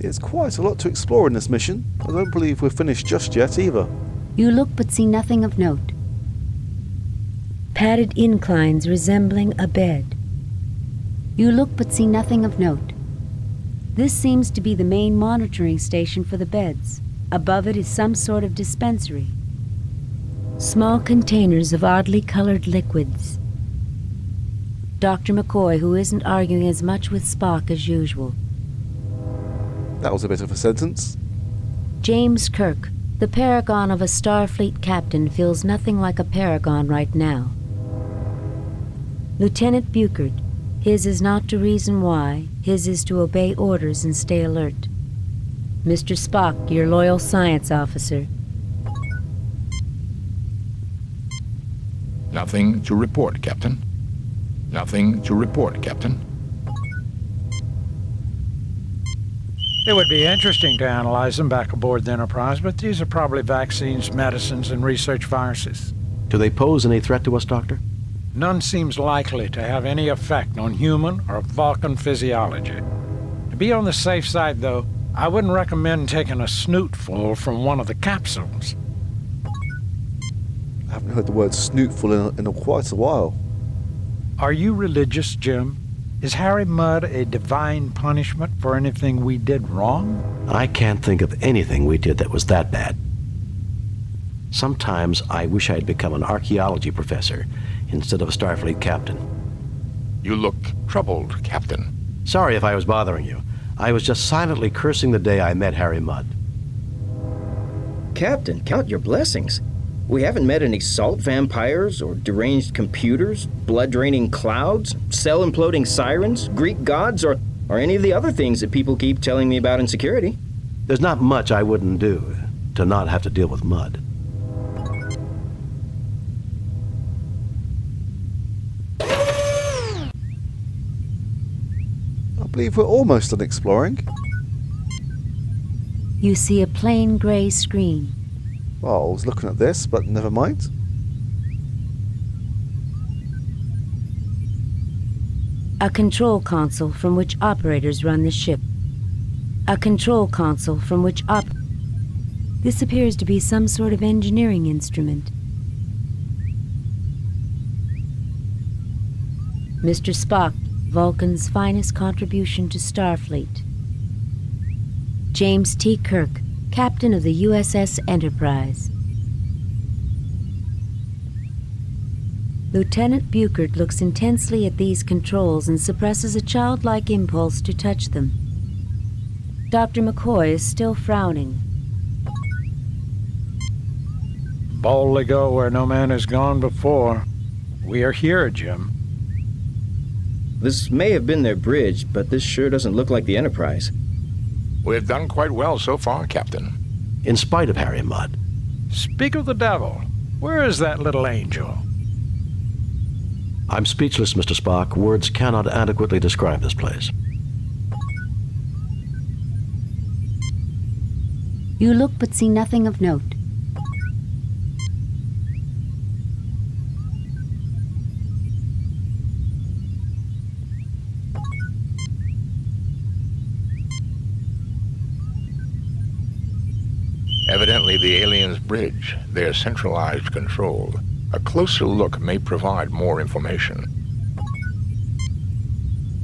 There's quite a lot to explore in this mission. I don't believe we're finished just yet either. You look but see nothing of note. Padded inclines resembling a bed. You look but see nothing of note. This seems to be the main monitoring station for the beds. Above it is some sort of dispensary. Small containers of oddly colored liquids. Dr. McCoy, who isn't arguing as much with Spock as usual. That was a bit of a sentence. James Kirk, the paragon of a Starfleet captain, feels nothing like a paragon right now. Lieutenant Buchard, his is not to reason why, his is to obey orders and stay alert. Mr. Spock, your loyal science officer. Nothing to report, Captain. Nothing to report, Captain. It would be interesting to analyze them back aboard the Enterprise, but these are probably vaccines, medicines, and research viruses. Do they pose any threat to us, Doctor? None seems likely to have any effect on human or Vulcan physiology. To be on the safe side, though, I wouldn't recommend taking a snootful from one of the capsules. I haven't heard the word snootful in quite a while. Are you religious, Jim? Is Harry Mudd a divine punishment for anything we did wrong? I can't think of anything we did that was that bad. Sometimes I wish I had become an archaeology professor instead of a Starfleet captain. You look troubled, Captain. Sorry if I was bothering you. I was just silently cursing the day I met Harry Mudd. Captain, count your blessings. We haven't met any salt vampires or deranged computers, blood-draining clouds, cell-imploding sirens, Greek gods, or any of the other things that people keep telling me about in security. There's not much I wouldn't do to not have to deal with Mudd. I believe we're almost done exploring. You see a plain gray screen. Well, I was looking at this, but never mind. A control console from which operators run the ship. A control console from which This appears to be some sort of engineering instrument. Mr. Spock, Vulcan's finest contribution to Starfleet. James T. Kirk, Captain of the USS Enterprise. Lieutenant Buchard looks intensely at these controls and suppresses a childlike impulse to touch them. Dr. McCoy is still frowning. Boldly go where no man has gone before. We are here, Jim. This may have been their bridge, but this sure doesn't look like the Enterprise. We've done quite well so far, Captain. In spite of Harry Mudd. Speak of the devil. Where is that little angel? I'm speechless, Mr. Spock. Words cannot adequately describe this place. You look but see nothing of note. Evidently the aliens' bridge, their centralized control. A closer look may provide more information.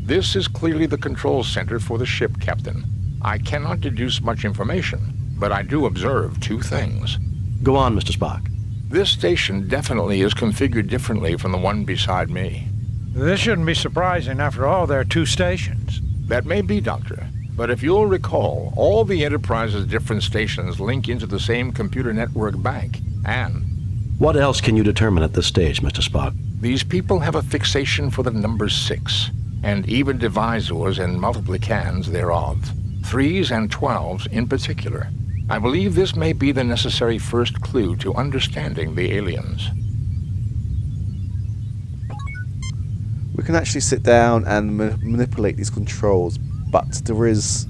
This is clearly the control center for the ship, Captain. I cannot deduce much information, but I do observe two things. Go on, Mr. Spock. This station definitely is configured differently from the one beside me. This shouldn't be surprising. After all, there are two stations. That may be, Doctor. But if you'll recall, all the Enterprise's different stations link into the same computer network bank, and... What else can you determine at this stage, Mr. Spock? These people have a fixation for the number 6, and even divisors and multiplicans thereof, 3s and 12s in particular. I believe this may be the necessary first clue to understanding the aliens. We can actually sit down and manipulate these controls, but there is...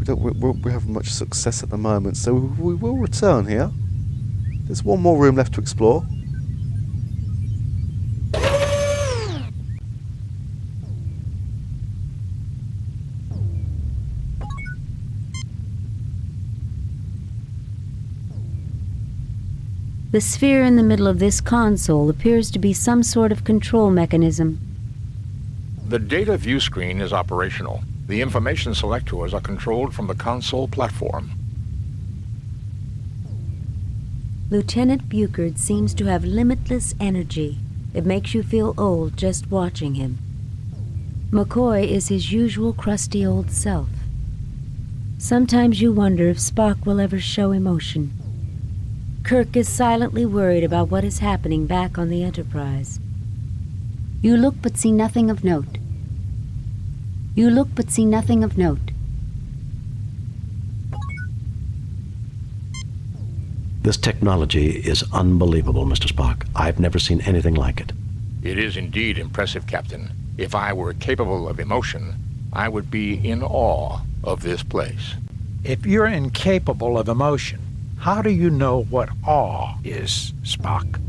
We haven't much success at the moment, so we will return here. There's one more room left to explore. The sphere in the middle of this console appears to be some sort of control mechanism. The data view screen is operational. The information selectors are controlled from the console platform. Lieutenant Buchard seems to have limitless energy. It makes you feel old just watching him. McCoy is his usual crusty old self. Sometimes you wonder if Spock will ever show emotion. Kirk is silently worried about what is happening back on the Enterprise. You look but see nothing of note. You look but see nothing of note. This technology is unbelievable, Mr. Spock. I've never seen anything like it. It is indeed impressive, Captain. If I were capable of emotion, I would be in awe of this place. If you're incapable of emotion, how do you know what awe is, Spock?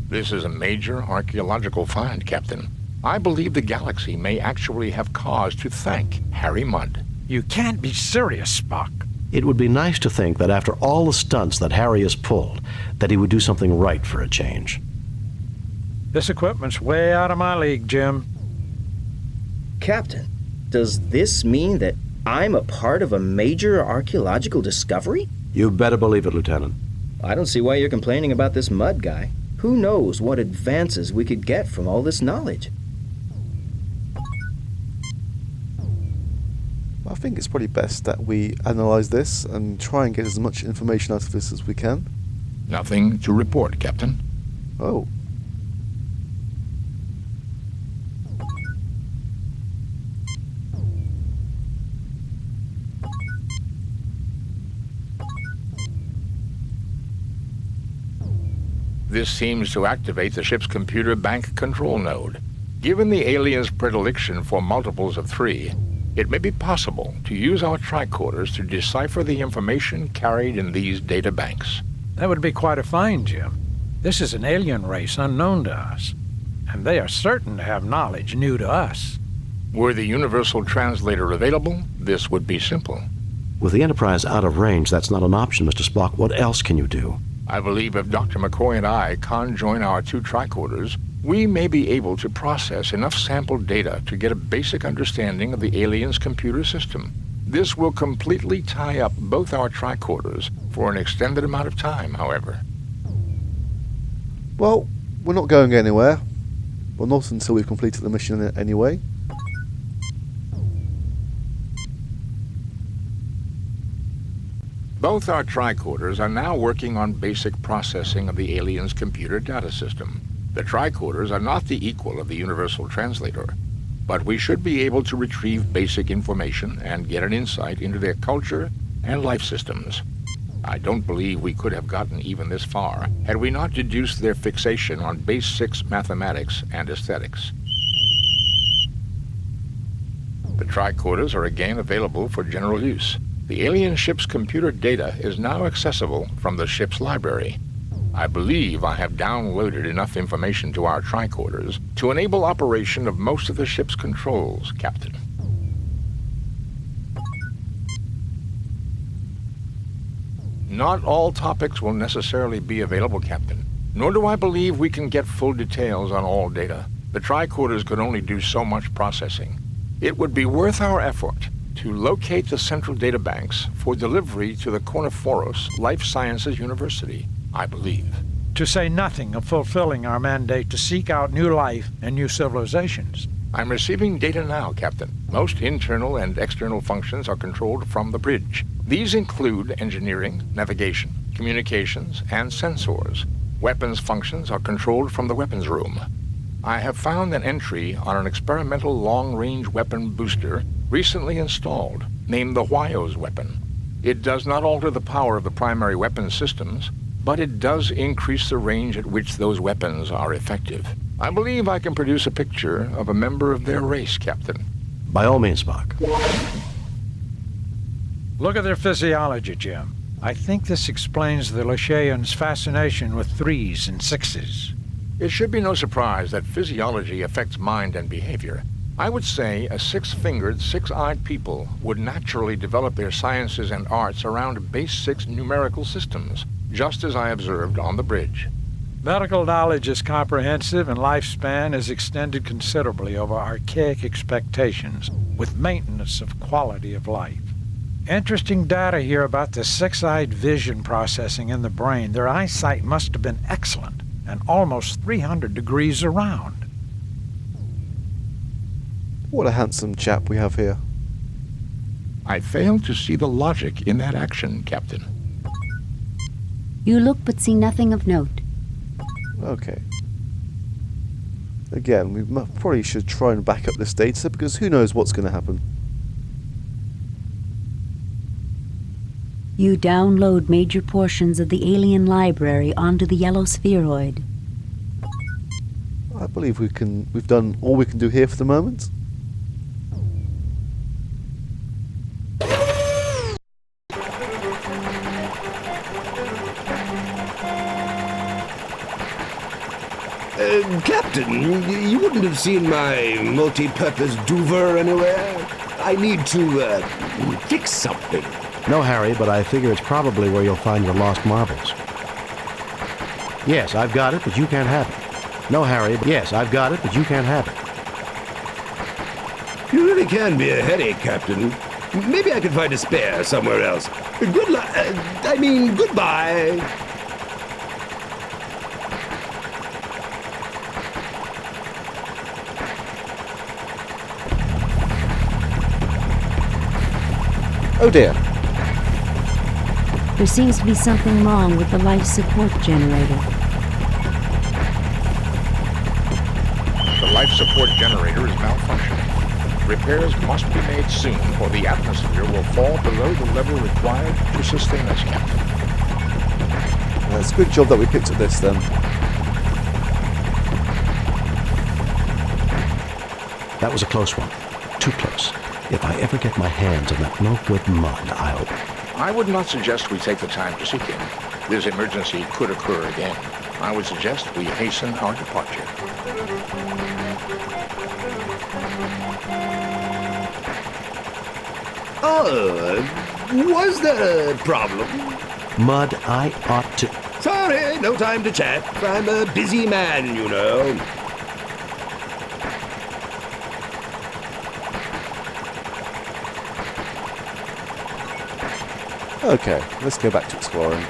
This is a major archaeological find, Captain. I believe the galaxy may actually have cause to thank Harry Mudd. You can't be serious, Spock. It would be nice to think that after all the stunts that Harry has pulled, that he would do something right for a change. This equipment's way out of my league, Jim. Captain, does this mean that I'm a part of a major archaeological discovery? You better believe it, Lieutenant. I don't see why you're complaining about this Mudd guy. Who knows what advances we could get from all this knowledge? I think it's probably best that we analyse this and try and get as much information out of this as we can. Nothing to report, Captain. Oh. This seems to activate the ship's computer bank control node. Given the aliens' predilection for multiples of 3, it may be possible to use our tricorders to decipher the information carried in these data banks. That would be quite a find, Jim. This is an alien race unknown to us, and they are certain to have knowledge new to us. Were the universal translator available, this would be simple. With the Enterprise out of range, that's not an option, Mr. Spock. What else can you do? I believe if Dr. McCoy and I conjoin our 2 tricorders, we may be able to process enough sample data to get a basic understanding of the aliens' computer system. This will completely tie up both our tricorders for an extended amount of time, however. Well, we're not going anywhere. Well, not until we've completed the mission anyway. Both our tricorders are now working on basic processing of the aliens' computer data system. The tricorders are not the equal of the universal translator, but we should be able to retrieve basic information and get an insight into their culture and life systems. I don't believe we could have gotten even this far had we not deduced their fixation on base 6 mathematics and aesthetics. The tricorders are again available for general use. The alien ship's computer data is now accessible from the ship's library. I believe I have downloaded enough information to our tricorders to enable operation of most of the ship's controls, Captain. Not all topics will necessarily be available, Captain, nor do I believe we can get full details on all data. The tricorders could only do so much processing. It would be worth our effort to locate the central databanks for delivery to the Corniforos Life Sciences University, I believe. To say nothing of fulfilling our mandate to seek out new life and new civilizations. I'm receiving data now, Captain. Most internal and external functions are controlled from the bridge. These include engineering, navigation, communications, and sensors. Weapons functions are controlled from the weapons room. I have found an entry on an experimental long-range weapon booster recently installed, named the Huayos weapon. It does not alter the power of the primary weapon systems, but it does increase the range at which those weapons are effective. I believe I can produce a picture of a member of their race, Captain. By all means, Spock. Look at their physiology, Jim. I think this explains the Lashaeans' fascination with 3s and 6s. It should be no surprise that physiology affects mind and behavior. I would say a 6-fingered, 6-eyed people would naturally develop their sciences and arts around base 6 numerical systems, just as I observed on the bridge. Medical knowledge is comprehensive and lifespan is extended considerably over archaic expectations, with maintenance of quality of life. Interesting data here about the six-eyed vision processing in the brain. Their eyesight must have been excellent and almost 300 degrees around. What a handsome chap we have here. I fail to see the logic in that action, Captain. You look but see nothing of note. Okay. Again, we probably should try and back up this data because who knows what's going to happen. You download major portions of the alien library onto the yellow spheroid. I believe we've done all we can do here for the moment. Captain, you wouldn't have seen my multi-purpose duver anywhere? I need to, fix something. No, Harry, but I figure it's probably where you'll find your lost marbles. Yes, I've got it, but you can't have it. No, Harry, but yes, I've got it, but you can't have it. You really can be a headache, Captain. Maybe I could find a spare somewhere else. Good luck. Goodbye. Oh dear. There seems to be something wrong with the life support generator. The life support generator is malfunctioning. Repairs must be made soon, or the atmosphere will fall below the level required to sustain us, Captain. It's a good job that we picked at this then. That was a close one. Too close. If I ever get my hands on that no-good mud, I would not suggest we take the time to seek him. This emergency could occur again. I would suggest we hasten our departure. Was there a problem? Mud, I ought to... Sorry, no time to chat. I'm a busy man, you know. Okay, let's go back to exploring.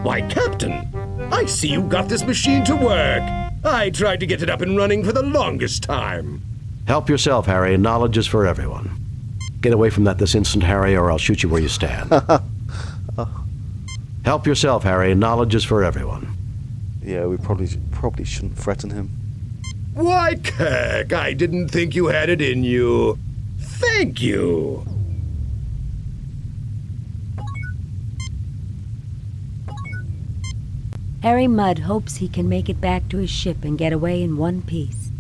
Why, Captain, I see you got this machine to work. I tried to get it up and running for the longest time. Help yourself, Harry. Knowledge is for everyone. Get away from that this instant, Harry, or I'll shoot you where you stand. Help yourself, Harry. Knowledge is for everyone. Yeah, we probably shouldn't threaten him. Why, Kirk, I didn't think you had it in you. Thank you. Harry Mudd hopes he can make it back to his ship and get away in one piece.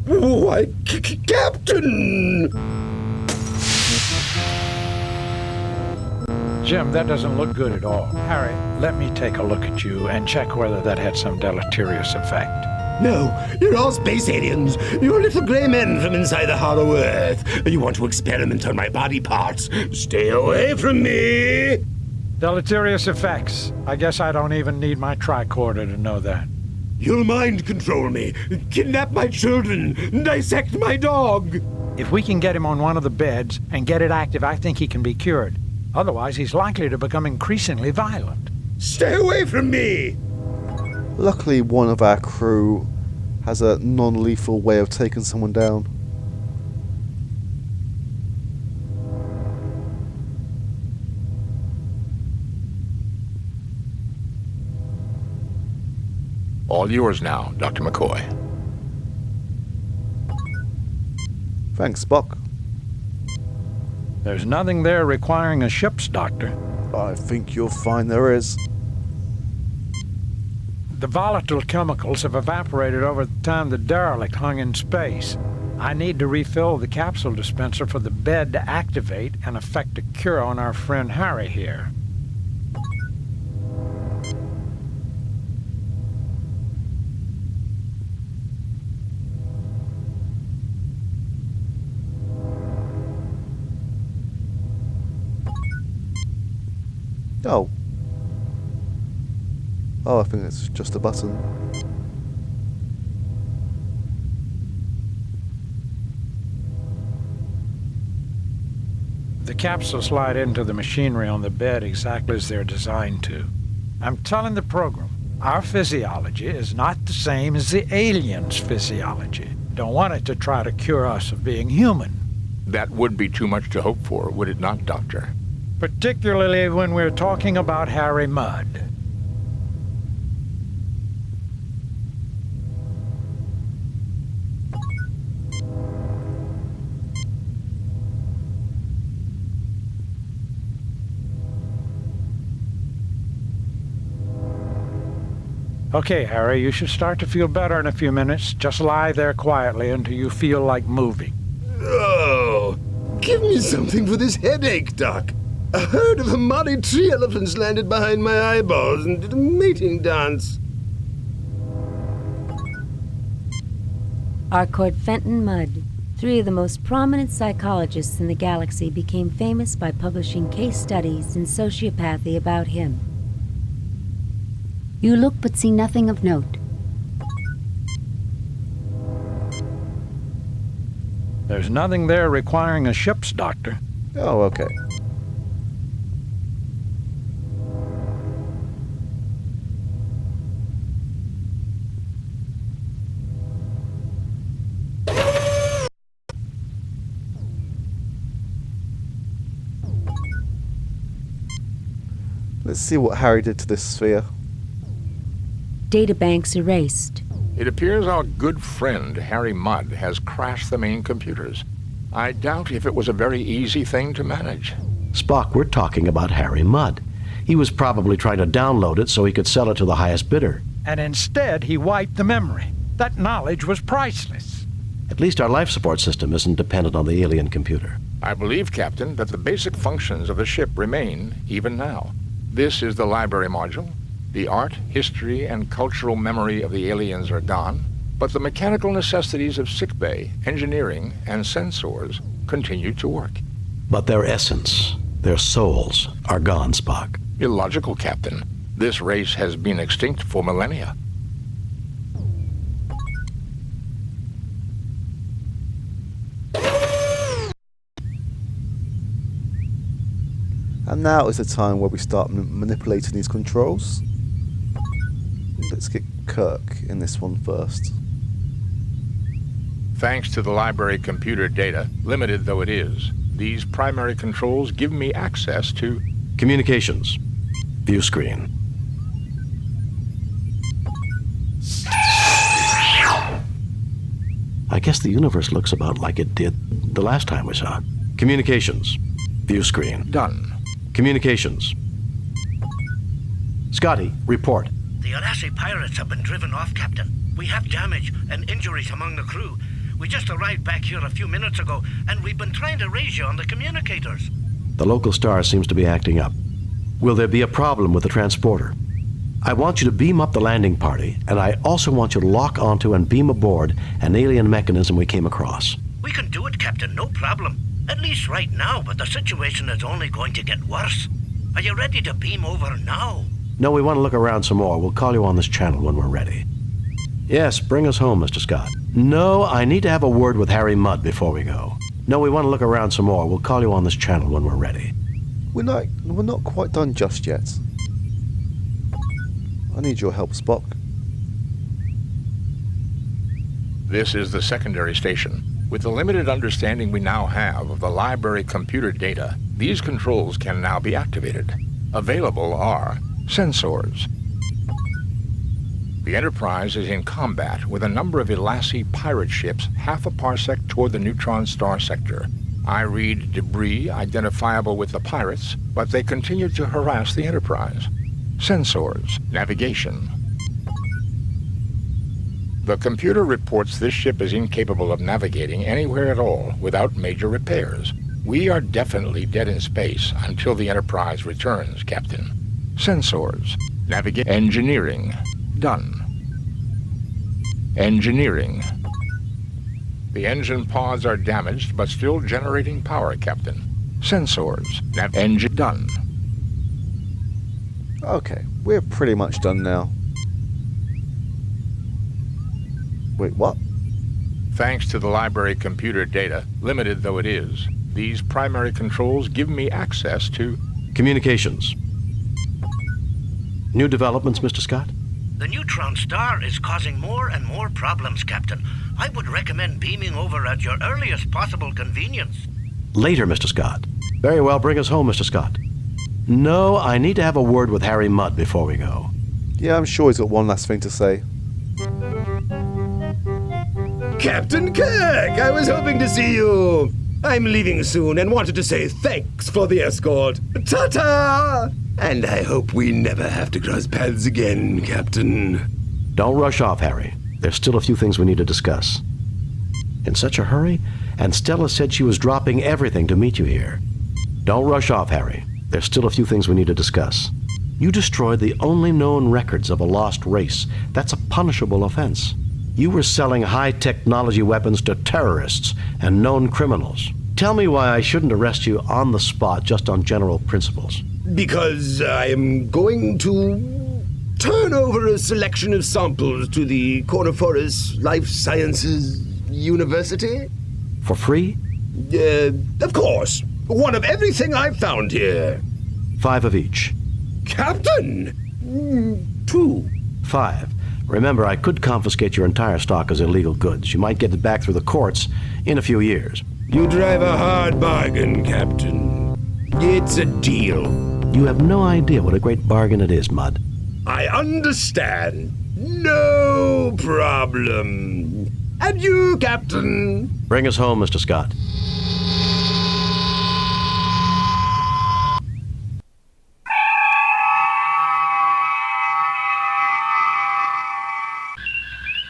Why, Captain! Jim, that doesn't look good at all. Harry, let me take a look at you and check whether that had some deleterious effect. No, you're all space aliens. You're little gray men from inside the hollow earth. You want to experiment on my body parts. Stay away from me! Deleterious effects. I guess I don't even need my tricorder to know that. You'll mind control me, kidnap my children, dissect my dog. If we can get him on one of the beds and get it active, I think he can be cured. Otherwise, he's likely to become increasingly violent. Stay away from me! Luckily, one of our crew has a non-lethal way of taking someone down. All yours now, Dr. McCoy. Thanks, Spock. There's nothing there requiring a ship's doctor. I think you'll find there is. The volatile chemicals have evaporated over the time the derelict hung in space. I need to refill the capsule dispenser for the bed to activate and effect a cure on our friend Harry here. Oh. Oh, I think it's just a button. The capsules slide into the machinery on the bed exactly as they're designed to. I'm telling the program, our physiology is not the same as the aliens' physiology. Don't want it to try to cure us of being human. That would be too much to hope for, would it not, Doctor? Particularly when we're talking about Harry Mudd. Okay, Harry, you should start to feel better in a few minutes. Just lie there quietly until you feel like moving. Oh, give me something for this headache, Doc. A herd of Amari tree elephants landed behind my eyeballs and did a mating dance. Arcord Fenton Mudd, 3 of the most prominent psychologists in the galaxy, became famous by publishing case studies in sociopathy about him. You look but see nothing of note. There's nothing there requiring a ship's doctor. Oh, okay. Let's see what Harry did to this sphere. Databanks erased. It appears our good friend, Harry Mudd, has crashed the main computers. I doubt if it was a very easy thing to manage. Spock, we're talking about Harry Mudd. He was probably trying to download it so he could sell it to the highest bidder. And instead, he wiped the memory. That knowledge was priceless. At least our life support system isn't dependent on the alien computer. I believe, Captain, that the basic functions of the ship remain even now. This is the library module. The art, history, and cultural memory of the aliens are gone, but the mechanical necessities of sickbay, engineering, and sensors continue to work. But their essence, their souls, are gone, Spock. Illogical, Captain. This race has been extinct for millennia. And now is the time where we start manipulating these controls. Let's get Kirk in this one first. Thanks to the library computer data, limited though it is, these primary controls give me access to Communications. View screen. I guess the universe looks about like it did the last time we saw it. Communications. View screen. done. Communications. Scotty, report. The Alassi pirates have been driven off, Captain. We have damage and injuries among the crew. We just arrived back here a few minutes ago, and we've been trying to raise you on the communicators. The local star seems to be acting up. Will there be a problem with the transporter? I want you to beam up the landing party, and I also want you to lock onto and beam aboard an alien mechanism we came across. We can do it, Captain, no problem. At least right now, but the situation is only going to get worse. Are you ready to beam over now? No, we want to look around some more. We'll call you on this channel when we're ready. Yes, bring us home, Mr. Scott. No, I need to have a word with Harry Mudd before we go. No, we want to look around some more. We'll call you on this channel when we're ready. We're not quite done just yet. I need your help, Spock. This is the secondary station. With the limited understanding we now have of the library computer data, these controls can now be activated. Available are sensors. The Enterprise is in combat with a number of Alassi pirate ships half a parsec toward the neutron star sector. I read debris identifiable with the pirates, but they continue to harass the Enterprise. Sensors. Navigation. The computer reports this ship is incapable of navigating anywhere at all without major repairs. We are definitely dead in space until the Enterprise returns, Captain. Sensors. Navigate. Engineering. Done. Engineering. The engine pods are damaged, but still generating power, Captain. Sensors. Engine. Done. Okay, we're pretty much done now. Wait, what? Thanks to the library computer data, limited though it is, these primary controls give me access to... Communications. New developments, Mr. Scott? The neutron star is causing more and more problems, Captain. I would recommend beaming over at your earliest possible convenience. Later, Mr. Scott. Very well, bring us home, Mr. Scott. No, I need to have a word with Harry Mudd before we go. Yeah, I'm sure he's got one last thing to say. Captain Kirk, I was hoping to see you. I'm leaving soon and wanted to say thanks for the escort. Ta-ta! And I hope we never have to cross paths again, Captain. Don't rush off, Harry. There's still a few things we need to discuss. In such a hurry? And Stella said she was dropping everything to meet you here. Don't rush off, Harry. There's still a few things we need to discuss. You destroyed the only known records of a lost race. That's a punishable offense. You were selling high-technology weapons to terrorists and known criminals. Tell me why I shouldn't arrest you on the spot just on general principles. Because I am going to turn over a selection of samples to the Corniforous Life Sciences University. For free? Of course. One of everything I've found here. 5 of each. Captain! 2. 5. Remember, I could confiscate your entire stock as illegal goods. You might get it back through the courts in a few years. You drive a hard bargain, Captain. It's a deal. You have no idea what a great bargain it is, Mudd. I understand. No problem. Adieu, Captain. Bring us home, Mr. Scott.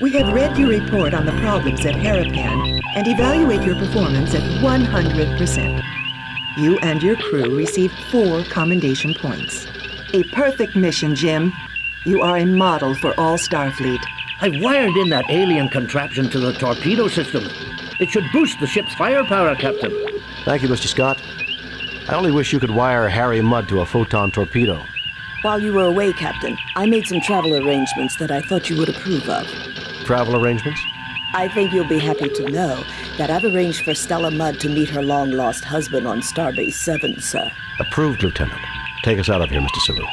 We have read your report on the problems at Harapan and evaluate your performance at 100%. You and your crew received 4 commendation points. A perfect mission, Jim. You are a model for all Starfleet. I wired in that alien contraption to the torpedo system. It should boost the ship's firepower, Captain. Thank you, Mr. Scott. I only wish you could wire Harry Mudd to a photon torpedo. While you were away, Captain, I made some travel arrangements that I thought you would approve of. Travel arrangements? I think you'll be happy to know that I've arranged for Stella Mudd to meet her long-lost husband on Starbase 7, sir. Approved, Lieutenant. Take us out of here, Mr. Saru.